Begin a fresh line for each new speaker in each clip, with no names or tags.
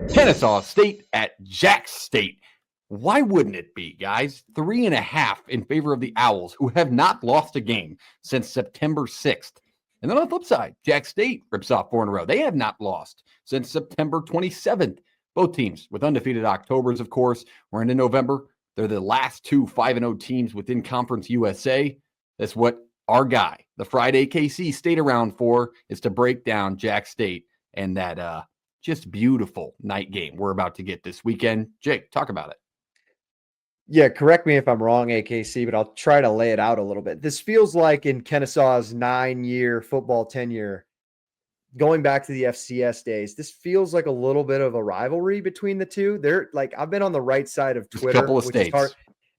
Kennesaw State at Jax State. Why wouldn't it be, guys? 3.5 in favor of the Owls, who have not lost a game since September 6th. And then on the flip side, Jax State rips off 4 in a row. They have not lost since September 27th. Both teams with undefeated Octobers, of course. We're into November. They're the last 2 5-0 teams within Conference USA. That's what our guy, the Friday KC, stayed around for, is to break down Jax State and that just beautiful night game we're about to get this weekend. Jake, talk about it.
Yeah, correct me if I'm wrong, AKC, but I'll try to lay it out a little bit. This feels like in Kennesaw's 9-year football tenure, going back to the FCS days, this feels like a little bit of a rivalry between the two. They're like, I've been on the right side of Twitter,
a couple of states.
Is hard.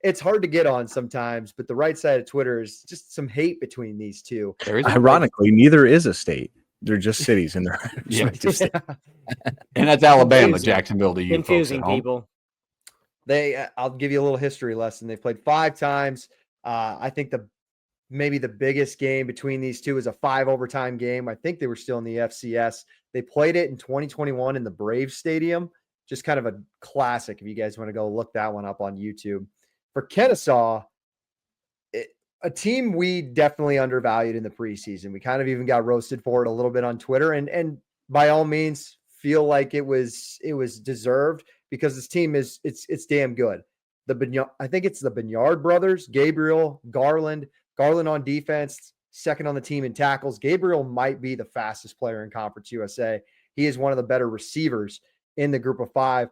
It's hard to get on sometimes, but the right side of Twitter is just some hate between these two.
Ironically, neither is a state. They're just cities in their
state. And that's Alabama, Jacksonville to you
confusing people.
I'll give you a little history lesson. They've played 5 times. I think maybe the biggest game between these two is a 5 overtime game. I think they were still in the FCS. They played it in 2021 in the Braves Stadium. Just kind of a classic if you guys want to go look that one up on YouTube. For Kennesaw, a team we definitely undervalued in the preseason. We kind of even got roasted for it a little bit on Twitter, and by all means feel like it was deserved, because this team it's damn good. I think it's the Banyard brothers, Gabriel, Garland on defense, second on the team in tackles. Gabriel might be the fastest player in Conference USA. He is one of the better receivers in the group of 5.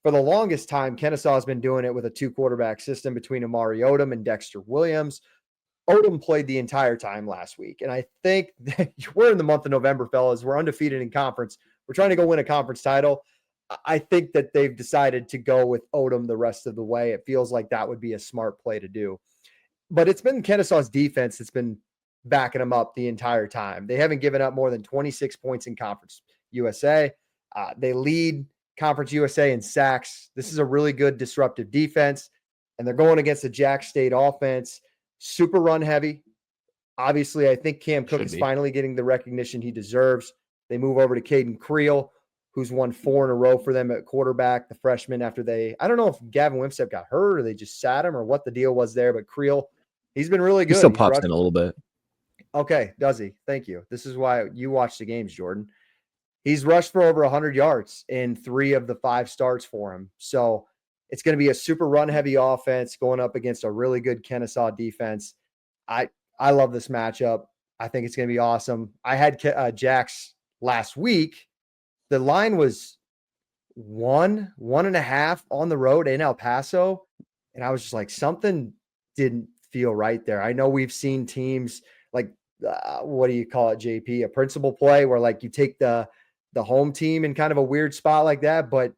For the longest time, Kennesaw has been doing it with a 2-quarterback system between Amari Odom and Dexter Williams. Odom played the entire time last week. And I think that we're in the month of November, fellas. We're undefeated in conference. We're trying to go win a conference title. I think that they've decided to go with Odom the rest of the way. It feels like that would be a smart play to do. But it's been Kennesaw's defense that's been backing them up the entire time. They haven't given up more than 26 points in Conference USA. They lead Conference USA in sacks. This is a really good disruptive defense, and they're going against the Jax State offense. Super run heavy. Obviously, I think Cam Cook is finally getting the recognition he deserves. They move over to Caden Creel, who's won 4 in a row for them at quarterback, the freshman, after I don't know if Gavin Wimstep got hurt or they just sat him or what the deal was there, but Creel, he's been really good.
He still pops in a little bit.
Okay, does he? Thank you. This is why you watch the games, Jordan. He's rushed for over 100 yards in 3 of the 5 starts for him. So it's going to be a super run-heavy offense going up against a really good Kennesaw defense. I love this matchup. I think it's going to be awesome. I had Jax last week. The line was 1.5 on the road in El Paso. And I was just like, something didn't feel right there. I know we've seen teams like, what do you call it, JP? A principal play where like you take the home team in kind of a weird spot like that. But,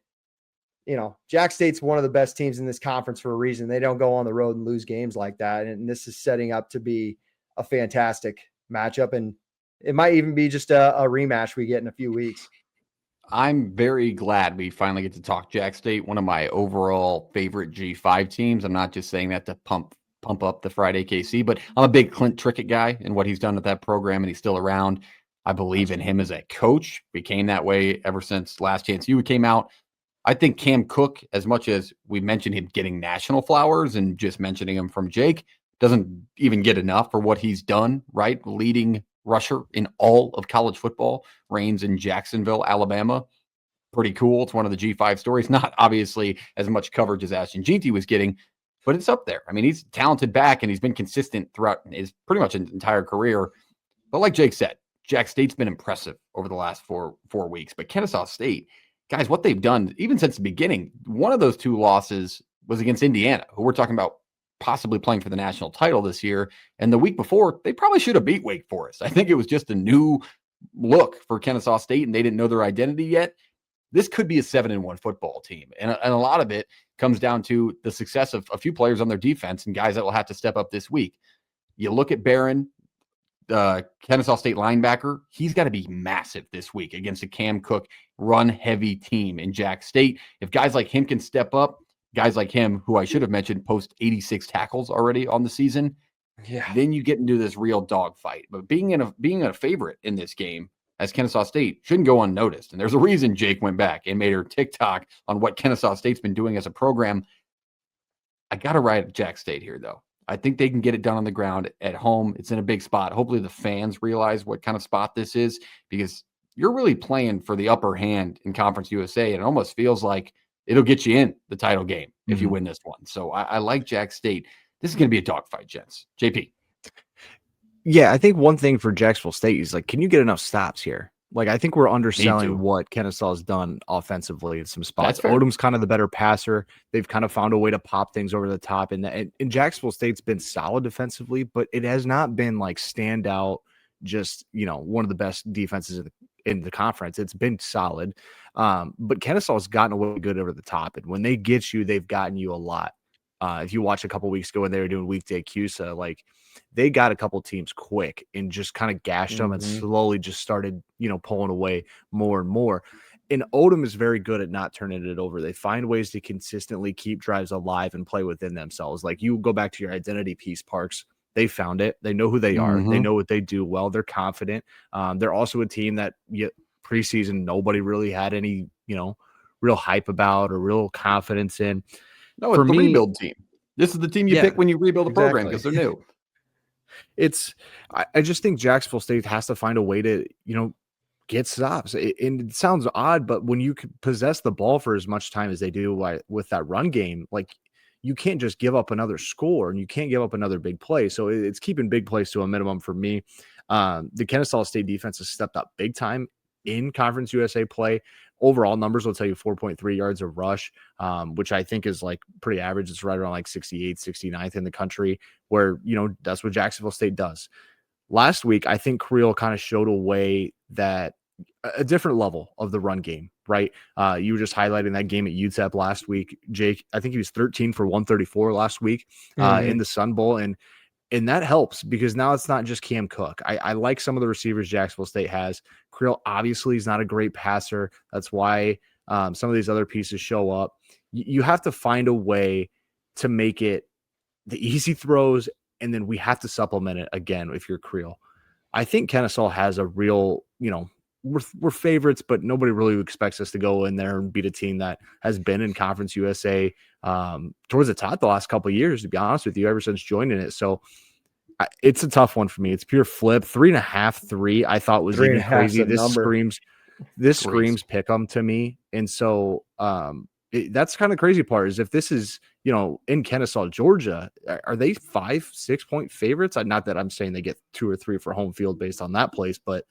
you know, Jax State's one of the best teams in this conference for a reason. They don't go on the road and lose games like that. And this is setting up to be a fantastic matchup. And it might even be just a rematch we get in a few weeks.
I'm very glad we finally get to talk Jax State, one of my overall favorite G5 teams. I'm not just saying that to pump up the Friday KC, but I'm a big Clint Trickett guy and what he's done with that program, and he's still around. I believe in him as a coach. Became that way ever since Last Chance U came out. I think Cam Cook, as much as we mentioned him getting national flowers and just mentioning him from Jake, doesn't even get enough for what he's done, right? Leading rusher in all of college football, reigns in Jacksonville, Alabama. Pretty cool. It's one of the G5 stories. Not obviously as much coverage as Ashton Jeanty was getting, but it's up there. I mean, he's a talented back, and he's been consistent throughout his pretty much entire career. But like Jake said, Jax State's been impressive over the last four weeks. But Kennesaw State, guys, what they've done, even since the beginning, one of those 2 losses was against Indiana, who we're talking about possibly playing for the national title this year. And the week before, they probably should have beat Wake Forest. I think it was just a new look for Kennesaw State, and they didn't know their identity yet. This could be a 7-1 football team. And a lot of it comes down to the success of a few players on their defense and guys that will have to step up this week. You look at Barron, Kennesaw State linebacker, he's got to be massive this week against a Cam Cook run-heavy team in Jax State. If guys like him can step up, guys like him, who I should have mentioned, post 86 tackles already on the season, then you get into this real dogfight. But being a favorite in this game, as Kennesaw State shouldn't go unnoticed. And there's a reason Jake went back and made her TikTok on what Kennesaw State's been doing as a program. I got to ride Jack State here, though. I think they can get it done on the ground at home. It's in a big spot. Hopefully the fans realize what kind of spot this is, because you're really playing for the upper hand in Conference USA. And it almost feels like it'll get you in the title game if you win this one. So I like Jack State. This is going to be a dogfight, gents. JP.
Yeah, I think one thing for Jacksonville State is like, can you get enough stops here? Like, I think we're underselling what Kennesaw has done offensively in some spots. Odom's kind of the better passer. They've kind of found a way to pop things over the top. And Jacksonville State's been solid defensively, but it has not been like standout, just, one of the best defenses in the conference. It's been solid. But Kennesaw has gotten away good over the top. And when they get you, they've gotten you a lot. If you watch a couple weeks ago when they were doing weekday CUSA, like, they got a couple teams quick and just kind of gashed them and slowly just started, pulling away more and more. And Odom is very good at not turning it over. They find ways to consistently keep drives alive and play within themselves. Like, you go back to your identity piece, Parks. They found it. They know who they are. They know what they do well. They're confident. They're also a team that preseason nobody really had any, real hype about or real confidence in.
No, it's the rebuild team. This is the team you pick when you rebuild a program because they're new.
I just think Jacksonville State has to find a way to, get stops. And it sounds odd, but when you possess the ball for as much time as they do with that run game, like, you can't just give up another score and you can't give up another big play. So it's keeping big plays to a minimum for me. The Kennesaw State defense has stepped up big time in Conference USA play. Overall numbers will tell you 4.3 yards of rush, which I think is like pretty average. It's right around like 68th, 69th in the country, where, that's what Jacksonville State does. Last week, I think Creel kind of showed a way that a different level of the run game, right? You were just highlighting that game at UTEP last week, Jake. I think he was 13 for 134 last week in the Sun Bowl. And that helps because now it's not just Cam Cook. I like some of the receivers Jacksonville State has. Creel obviously is not a great passer. That's why some of these other pieces show up. You have to find a way to make it the easy throws, and then we have to supplement it again if you're Creel. I think Kennesaw has a real, we're favorites, but nobody really expects us to go in there and beat a team that has been in Conference USA towards the top the last couple of years, to be honest with you, ever since joining it. So it's a tough one for me. It's pure flip. 3.5, 3. I thought was even crazy. This screams pick 'em to me. And so that's kind of crazy part is if this is, in Kennesaw, Georgia, are they 5-6 point favorites? Not that I'm saying they get 2 or 3 for home field based on that place, but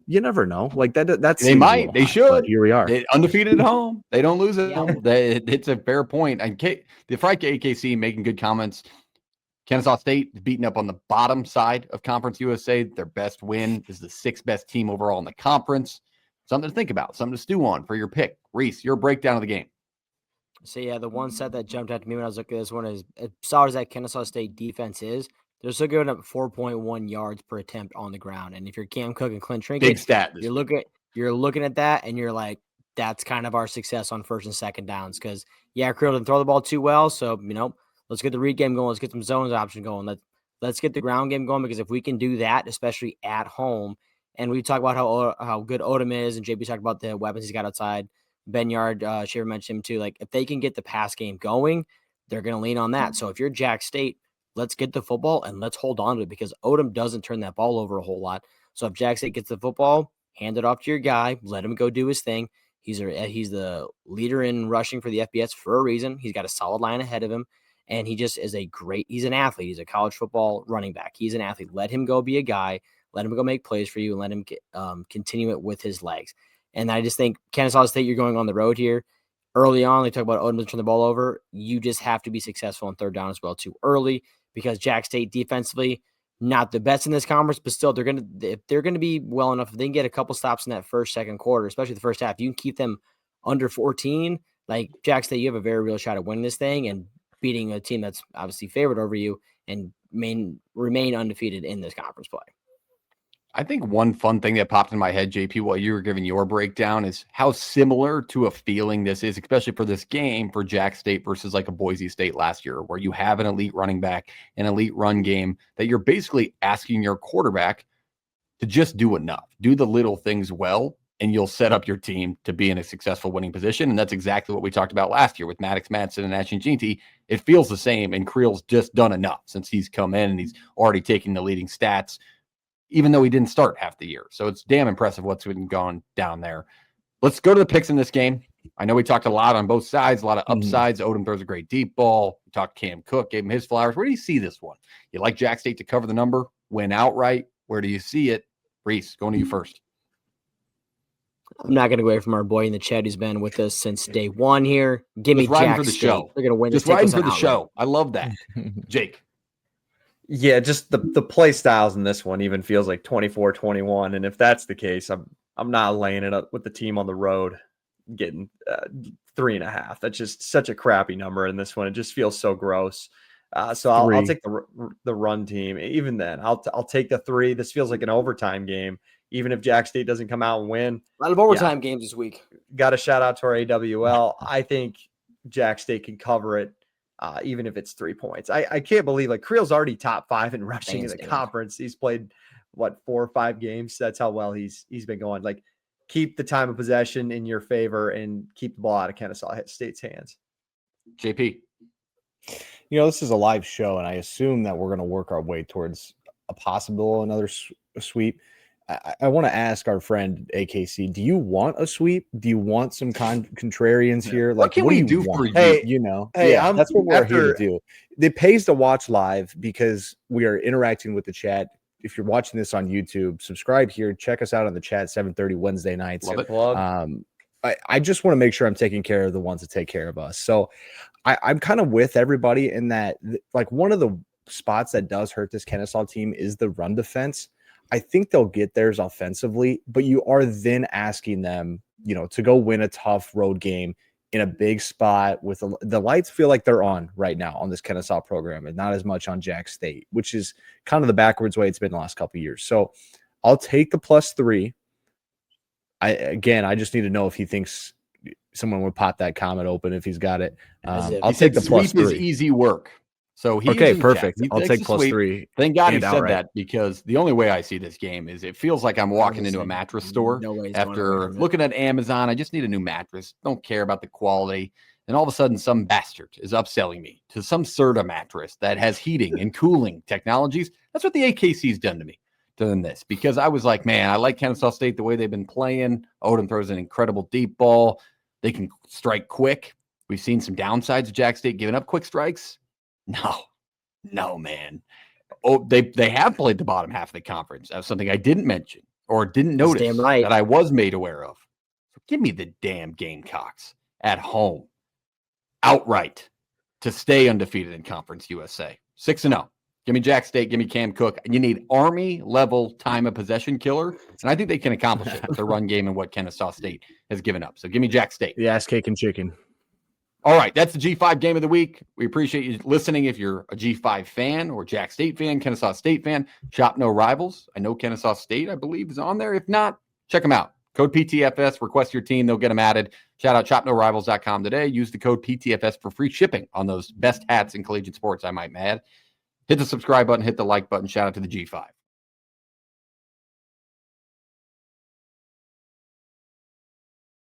you never know. Like that
they might, they should.
Here we are.
They're undefeated at home. They don't lose at home. It's a fair point. And the Friday AKC making good comments. Kennesaw State is beating up on the bottom side of Conference USA. Their best win is the 6th best team overall in the conference. Something to think about, something to stew on for your pick. Reese, your breakdown of the game.
So, yeah, the one set that jumped out to me when I was looking at this one is, as solid as that Kennesaw State defense is, they're still giving up 4.1 yards per attempt on the ground. And if you're Cam Cook and Clint Trinket,
big stat.
You're looking at that and you're like, that's kind of our success on first and second downs. Because, Creel didn't throw the ball too well. So, let's get the read game going. Let's get some zones option going. Let's get the ground game going, because if we can do that, especially at home, and we talk about how good Odom is, and JP talked about the weapons he's got outside. Ben Yard, Shaver mentioned him too. Like, if they can get the pass game going, they're going to lean on that. So if you're Jack State, let's get the football and let's hold on to it, because Odom doesn't turn that ball over a whole lot. So if Jack State gets the football, hand it off to your guy, let him go do his thing. He's the leader in rushing for the FBS for a reason. He's got a solid line ahead of him, and he just is he's an athlete. He's a college football running back. He's an athlete. Let him go be a guy. Let him go make plays for you, and let him continue it with his legs. And I just think Kennesaw State, you're going on the road here. Early on, they talk about Odom turn the ball over. You just have to be successful on third down as well too early, because Jack State defensively, not the best in this conference, but still if they're gonna be well enough, if they can get a couple stops in that second quarter, especially the first half, you can keep them under 14. Like, Jack State, you have a very real shot at winning this thing and beating a team that's obviously favored over you and remain undefeated in this conference play.
I think one fun thing that popped in my head, JP, while you were giving your breakdown, is how similar to a feeling this is, especially for this game, for Jack State versus like a Boise State last year, where you have an elite running back, an elite run game, that you're basically asking your quarterback to just do enough. Do the little things well, and you'll set up your team to be in a successful winning position. And that's exactly what we talked about last year with Maddox Madsen and Ashton Ginty. It feels the same, and Creel's just done enough since he's come in and he's already taking the leading stats, even though he didn't start half the year. So it's damn impressive what's been going down there. Let's go to the picks in this game. I know we talked a lot on both sides, a lot of upsides. Odom throws a great deep ball. We talked Cam Cook, gave him his flowers. Where do you see this one? You like Jack State to cover the number, win outright? Where do you see it? Reese, going to you first.
I'm not going to go away from our boy in the chat who's been with us since day one here. Give me Jack
for the
State.
show.
They're going to win.
Just riding for the show. I love that. Jake.
Yeah, just the play styles in this one even feels like 24-21. And if that's the case, I'm not laying it up with the team on the road getting 3.5. That's just such a crappy number in this one. It just feels so gross. So I'll take the run team. Even then, I'll take the 3. This feels like an overtime game. Even if Jack State doesn't come out and win.
A lot of overtime games this week.
Got to shout out to our AWL. I think Jack State can cover it, even if it's 3 points. I can't believe, like, Creel's already top 5 in rushing in the conference. He's played, 4 or 5 games? That's how well he's been going. Like, keep the time of possession in your favor and keep the ball out of Kennesaw State's hands.
JP.
This is a live show, and I assume that we're going to work our way towards a possible another sweep. I want to ask our friend AKC, do you want a sweep? Do you want some contrarians here? Like,
what can we do for you?
Hey,
that's what we're here to do. It pays to watch live because we are interacting with the chat. If you're watching this on YouTube, subscribe here. Check us out on the chat 7:30 Wednesday nights. I just want to make sure I'm taking care of the ones that take care of us. So I'm kind of with everybody in that, like, one of the spots that does hurt this Kennesaw team is the run defense. I think they'll get theirs offensively, but you are then asking them, to go win a tough road game in a big spot with the lights feel like they're on right now on this Kennesaw program and not as much on Jack State, which is kind of the backwards way it's been the last couple of years. So I'll take the +3. I just need to know if he thinks someone would pop that comment open if he's got it. I'll take the +3.
Sweep is easy work. So
perfect. I'll take +3.
Thank God he said that, because the only way I see this game is it feels like I'm walking into a mattress store after looking at Amazon. I just need a new mattress. Don't care about the quality. And all of a sudden, some bastard is upselling me to some Serta mattress that has heating and cooling technologies. That's what the AKC's done to me, done this, because I was like, man, I like Kennesaw State the way they've been playing. Odom throws an incredible deep ball. They can strike quick. We've seen some downsides of Jack State giving up quick strikes. No, man. Oh, they have played the bottom half of the conference. That's something I didn't mention or didn't notice that I was made aware of. So give me the damn Gamecocks at home, outright, to stay undefeated in Conference USA. 6-0. Give me Jack State. Give me Cam Cook. You need Army-level time of possession killer, and I think they can accomplish it with the run game and what Kennesaw State has given up. So give me Jack State.
The ass cake and chicken.
All right, that's the G5 game of the week. We appreciate you listening. If you're a G5 fan or Jack State fan, Kennesaw State fan, Shop No Rivals. I know Kennesaw State, I believe, is on there. If not, check them out. Code PTFS, request your team. They'll get them added. Shout out shopnorivals.com today. Use the code PTFS for free shipping on those best hats in collegiate sports, I might add. Hit the subscribe button, hit the like button. Shout out to the G5.